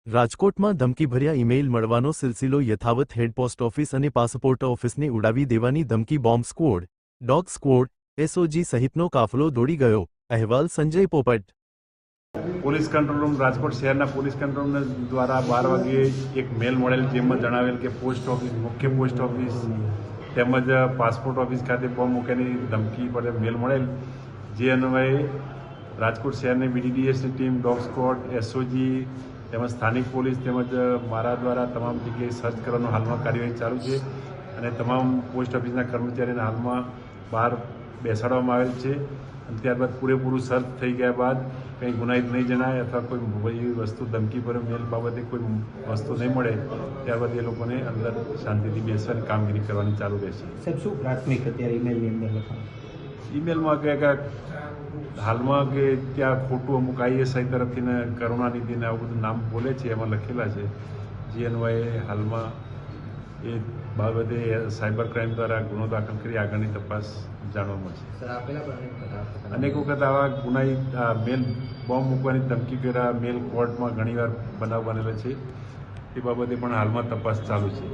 રાજકોટમાં ધમકીભર્યા ઈમેઇલ મળવાનો સિલસિલો યથાવત. હેડ પોસ્ટ ઓફિસ અને પાસપોર્ટ ઓફિસને ઉડાવી દેવાની ધમકી. Bomb squad, dog squad, SOG સહિતનો કાફલો દોડી ગયો. અહેવાલ સંજય પોપટ. પોલીસ કંટ્રોલ રૂમ રાજકોટ શહેરના પોલીસ કંટ્રોલ રૂમ દ્વારા 12 વાગ્યે એક મેલ મળેલ, જેમાં જણાવેલ કે પોસ્ટ ઓફિસ, મુખ્ય પોસ્ટ ઓફિસ તેમજ પાસપોર્ટ ઓફિસ ખાતે બોમ્બ મૂકવાની ધમકી પર મેલ મળેલ. જે અન્વયે રાજકોટ શહેરની બીડીડીએસની ટીમ, ડોગ સ્ક્વોડ, એસઓજી તેમજ સ્થાનિક પોલીસ તેમજ મારા દ્વારા તમામ જગ્યાએ સર્ચ કરવાનો હાલમાં કાર્યવાહી ચાલુ છે અને તમામ પોસ્ટ ઓફિસના કર્મચારીને હાલમાં બહાર બેસાડવામાં આવેલ છે. અને ત્યારબાદ પૂરેપૂરું સર્ચ થઈ ગયા બાદ કંઈ ગુનાહિત નહીં જણાય અથવા કોઈ વસ્તુ ધમકી પર મેલ બાબતે કોઈ વસ્તુ નહીં મળે ત્યારબાદ એ લોકોને અંદર શાંતિથી બેસવાની કામગીરી કરવાની ચાલુ રહેશે. સાહેબ, શું પ્રાથમિક અત્યારે ઈમેલની અંદર લખાણ? ઈમેલમાં કે હાલમાં કે ત્યાં ખોટું અમુક આઈએસઆઈ તરફથી ને કરુણાનિધિને આવું બધું નામ બોલે છે, એમાં લખેલા છે. જે અન્વયે હાલમાં એ બાબતે સાયબર ક્રાઇમ દ્વારા ગુનો દાખલ કરી આગળની તપાસ જાણવા મળશે. અનેક વખત આવા ગુનાહિત મેલ બોમ્બ મૂકવાની ધમકી કર્યા મેલ કોર્ટમાં ઘણીવાર બનાવ બનેલો છે. એ બાબતે પણ હાલમાં તપાસ ચાલુ છે.